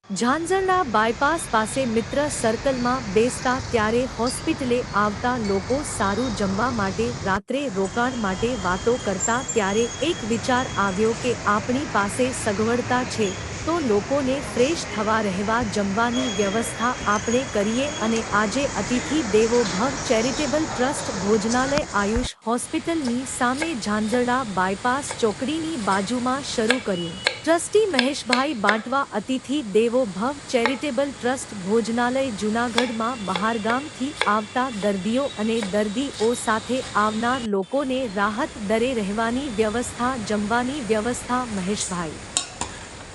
ઝાંઝરના bypass પાસે મિત્ર સર્કલમાં બેસતા ત્યારે હોસ્પિટલે આવતા લોકો સારું જમવા માટે રાત્રે રોકાણ માટે વાતો કરતા ત્યારે એક વિચાર આવ્યો કે આપણી પાસે સગવડતા છે તો લોકોને ફ્રેશ થવા રહેવા જમવાની વ્યવસ્થા આપણે કરીએ અને આજે અતિથિ દેવો ભવ ચેરિટેબલ ટ્રસ્ટ ભોજનાલય આયુષ હોસ્પિટલની સામે ઝાંઝરડા બાયપાસ ચોકડીની બાજુમાં શરૂ કર્યું। ટ્રસ્ટી મહેશભાઈ બાંટવા અતિથિ દેવો ભવ ચેરિટેબલ ટ્રસ્ટ ભોજનાલય જૂનાગઢમાં બહારગામથી આવતા દર્દીઓ અને દર્દીઓ સાથે આવનાર લોકોને રાહત દરે રહેવાની વ્યવસ્થા જમવાની વ્યવસ્થા મહેશભાઈ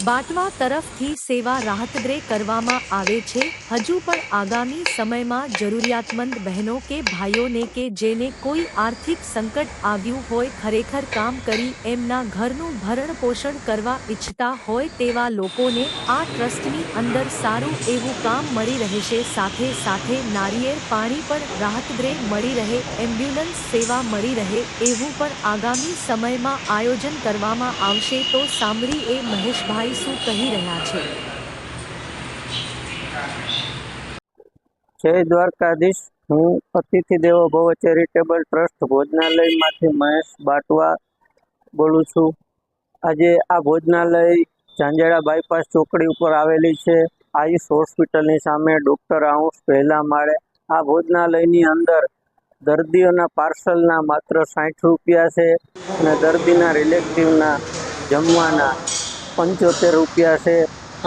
બાંટવા તરફથી સેવા રાહતદરે કરવામાં આવે છે। હજુ પણ આગામી સમયમાં જરૂરિયાતમંદ બહેનો કે ભાઈઓને કે જેને કોઈ આર્થિક સંકટ આવ્યું હોય ખરેખર કામ કરી એમના ઘરનું ભરણ પોષણ કરવા ઈચ્છતા હોય તેવા લોકોને આ ટ્રસ્ટની અંદર સારું એવું કામ મળી રહેશે। સાથે સાથે નારિયેળ પાણી પણ રાહતદરે મળી રહે એમ્બ્યુલન્સ સેવા મળી રહે એવું પણ આગામી સમયમાં આયોજન કરવામાં આવશે। તો સાંભળીએ મહેશભાઈ શું કહી રહ્યા છે। જય દ્વારકાધીશ। હું અતિથિ દેવો ભવ ચેરિટેબલ ટ્રસ્ટ ભોજનાલયમાંથી મહેશ બાંટવા બોલું છું। આજે આ ભોજનાલય ઝાંઝરડા બાયપાસ ચોકડી ઉપર આવેલી છે। આયુષ હોસ્પિટલની સામે ડૉક્ટર હાઉસ પહેલા માળે। આ ભોજનાલયની અંદર દર્દીઓના પાર્સલના માત્ર 60 રૂપિયા છે અને દર્દીના રિલેટિવના જમવાના 75 રૂપિયા છે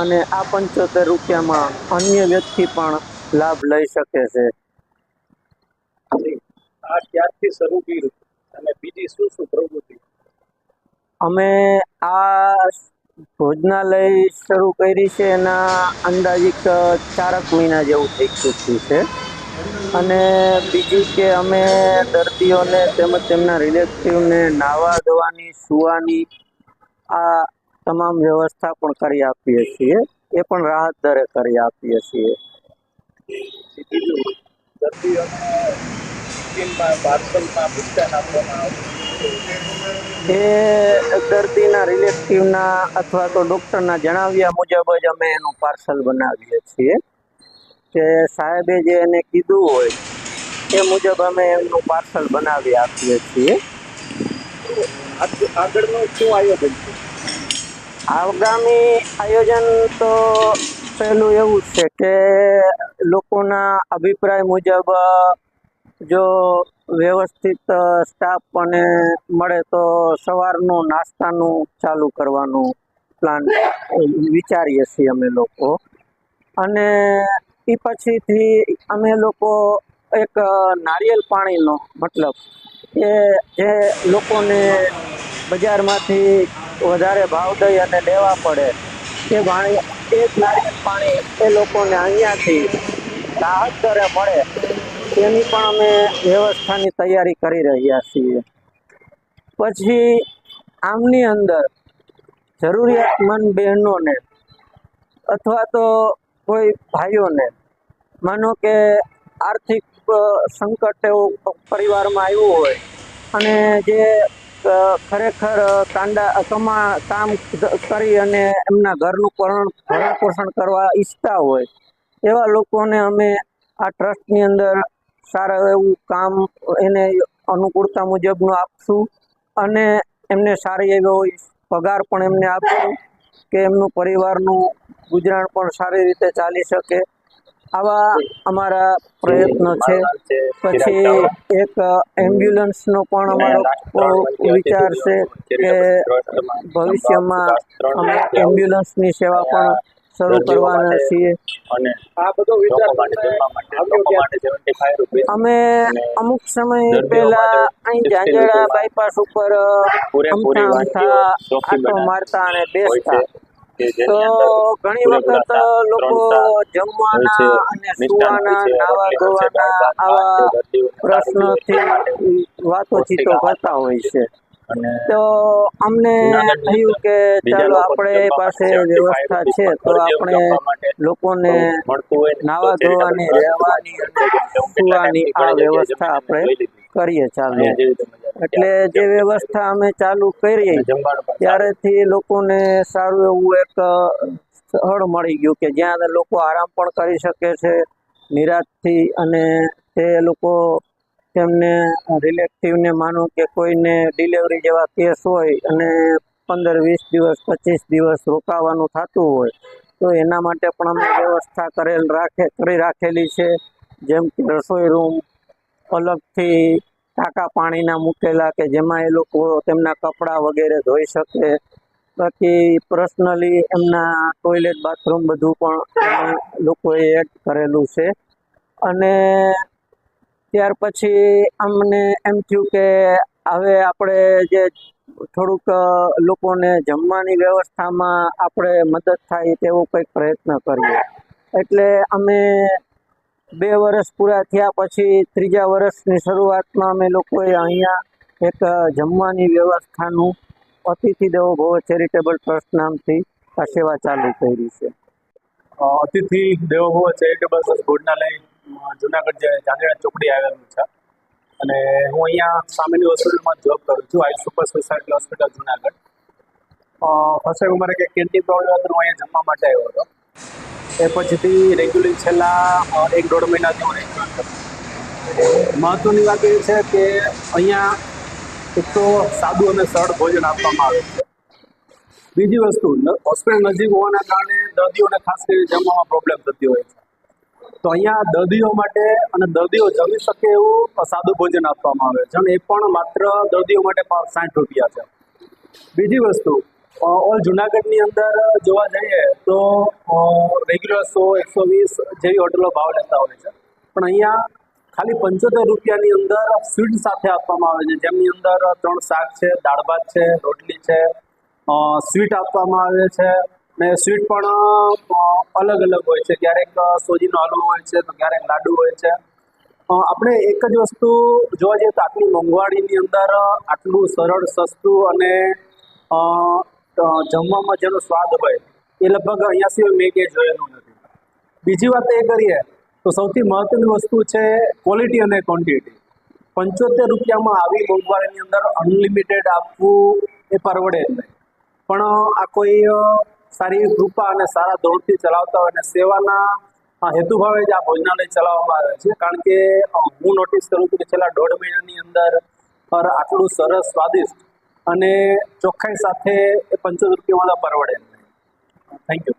અને આ 75 રૂપિયામાં અન્ય વ્યક્તિ પણ લાભ લઈ શકે છે। આ ક્યારથી શરૂ કર્યું અને બીજી શું શું પ્રવૃત્તિ? અમે આ ભોજનાલય શરૂ કરી છે એના અંદાજિત 4 મહિના જેવું થઈ ચૂક્યું છે અને બીજી કે અમે દર્દીઓને તેમજ તેમના રિલેટિવને નાહવા ધોવાની સૂવાની આ તમામ વ્યવસ્થા પણ કરી આપીએ છીએ। એ પણ રાહત દરે કરી આપીએ છીએ। દર્દીઓને ટિફિનમાં પાર્સલમાં ભૂખ્યા આપવામાં આવે એ દર્દીના રિલેટિવના અથવા તો ડૉક્ટરના જણાવ્યા મુજબ જ અમે એનું પાર્સલ બનાવીએ છીએ કે સાહેબે જે એને કીધું હોય એ મુજબ અમે એમનું પાર્સલ બનાવી આપીએ છીએ। આગળનું શું આયોજન છે? આગામી આયોજન તો પહેલું એવું છે કે લોકોના અભિપ્રાય મુજબ જો વ્યવસ્થિત સ્ટાફ અને મળે તો સવારનું નાસ્તાનું ચાલુ કરવાનું પ્લાન વિચારીએ છીએ અમે લોકો અને એ પછીથી અમે લોકો એક નારિયેળ પાણીનો મતલબ કે જે લોકોને બજારમાંથી વધારે ભાવ દઈ અને લેવા પડે એ પાણી એક નારિયેળ પાણી એ લોકોને અહીંયાથી રાહત દરે મળે તેની પણ અમે વ્યવસ્થાની તૈયારી કરી રહ્યા છીએ। પછી આમની અંદર જરૂરિયાતમંદ બહેનોને અથવા તો કોઈ ભાઈઓને માનો કે આર્થિક સંકટ એવું પરિવારમાં આવ્યું હોય અને જે ખરેખર કામ કરી અને એમના ઘરનું ભરણ પોષણ કરવા ઈચ્છતા હોય એવા લોકોને અમે આ ટ્રસ્ટની અંદર સારું એવું કામ એને અનુકૂળતા મુજબનું આપશું અને એમને સારી એવો પગાર પણ એમને આપશું કે એમનું પરિવારનું ગુજરાન પણ સારી રીતે ચાલી શકે। આવા અમારા પ્રયત્નો છે। પછી એક એમ્બ્યુલન્સનો પણ અમારો વિચાર છે કે ભવિષ્યમાં અમે એમ્બ્યુલન્સની સેવા પણ શરૂ કરવાના છીએ। અને આ બધો વિચાર અમે અમુક સમય પહેલા અહીં ઝાંઝરડા બાયપાસ ઉપર અમથા આટો મારતા અને બેસતા તો ઘણી વખત લોકો જમવાના અને સુવાના નાવા ધોવાના આવા પ્રશ્નોથી વાતોચીતો કરતા હોય છે। તો અમને થયું કે ચાલો આપણે પાસે વ્યવસ્થા છે તો આપણે લોકોને નાવા ધોવાની રહેવાની અને સુવાની આ વ્યવસ્થા આપણે કરીએ ચાલુ। એટલે જે વ્યવસ્થા અમે ચાલુ કરીએ ત્યારેથી લોકોને સારું એવું એક સ્થળ મળી ગયું કે જ્યાં લોકો આરામ પણ કરી શકે છે નિરાંતથી, અને તે લોકો તેમને રિલેટિવને માનો કે કોઈને ડિલિવરી જેવા કેસ હોય અને 15-20 દિવસ 25 દિવસ રોકાવાનું થતું હોય તો એના માટે પણ અમે વ્યવસ્થા કરી રાખેલી છે. જેમ કે રસોઈ રૂમ અલગથી ટાંકા પાણીના મૂકેલા કે જેમાં એ લોકો તેમના કપડાં વગેરે ધોઈ શકે. બાકી પર્સનલી એમના ટોયલેટ બાથરૂમ બધું પણ અમે લોકોએ એડ કરેલું છે. અને ત્યાર પછી અમને એમ થયું કે હવે આપણે જે થોડુંક લોકોને જમવાની વ્યવસ્થામાં આપણે મદદ થાય તેવો કંઈક પ્રયત્ન કરીએ. એટલે અમે 2 વર્ષ પૂરા થયા પછી 3જા વર્ષની શરૂઆતમાં અમે લોકોએ અહીંયા એક જમવાની વ્યવસ્થાનું અતિથિ દેવો ભવ ચેરિટેબલ ટ્રસ્ટ નામથી આ સેવા ચાલુ કરી છે. અતિથિ દેવો ભવ ચેરિટેબલ ટ્રસ્ટ ભોજનાલય જુનાગઢ જે ચાંદીના ચોકડી આવેલું છે, અને હું અહીંયા સામેની હોસ્પિટલમાં જોબ કરું છું, I super speciality hospital Junagadh. First time અમારે કંઈક કેન્ટીન પ્રોબ્લેમ હતો, હું અહીંયા જમવા માટે આવ્યો હતો. એ પછીથી રેગ્યુલર છેલ્લા 1-1.5 મહિનાથી હું રેગ્યુલર કરું. મહત્વની વાત એ છે કે અહીંયા એક તો સાદું અને સરળ ભોજન આપવામાં આવે છે. બીજી વસ્તુ, હોસ્પિટલ નજીક હોવાના કારણે દર્દીઓને ખાસ કરીને જમવામાં પ્રોબ્લેમ થતી હોય છે. તો અહીંયા દર્દીઓ માટે અને દર્દીઓ જમી શકે એવું સાદું ભોજન આપવામાં આવે છે, અને એ પણ માત્ર દર્દીઓ માટે 60 રૂપિયા છે. બીજી વસ્તુ, ઓલ જુનાગઢની અંદર જોવા જઈએ તો રેગ્યુલર 100-120 જેવી હોટલો ભાવ લેતા હોય છે, પણ અહીંયા ખાલી 75 રૂપિયાની અંદર સ્વીટ સાથે આપવામાં આવે છે, જેમની અંદર 3 શાક છે, દાળ ભાત છે, રોટલી છે, સ્વીટ આપવામાં આવે છે. ને સ્વીટ પણ અલગ અલગ હોય છે, ક્યારેક સોજીનો હલવો હોય છે તો ક્યારેક લાડુ હોય છે. આપણે એક જ વસ્તુ જોવા જઈએ તો આટલી મોંઘવારીની અંદર આટલું સરળ, સસ્તું અને જમવામાં જેનો સ્વાદ હોય એ લગભગ અહીંયા સિવાય મેં ક્યાંય જોયેલું નથી. બીજી વાત એ કરીએ તો સૌથી મહત્વની વસ્તુ છે ક્વોલિટી અને ક્વોન્ટિટી. 75 રૂપિયામાં આવી મોંઘવારીની અંદર અનલિમિટેડ આપવું એ પરવડે જ નહીં. પણ આ કોઈ સારી કૃપા અને સારા ધોરણથી ચલાવતા હોય અને સેવાના હેતુભાવે જ આ ભોજનાલય ચલાવવામાં આવે છે. કારણ કે હું નોટિસ કરું છું કે છેલ્લા 1.5 મહિનાની અંદર આટલું સરસ, સ્વાદિષ્ટ અને ચોખ્ખાઈ સાથે એ 75 રૂપિયામાં પરવડે. Thank you.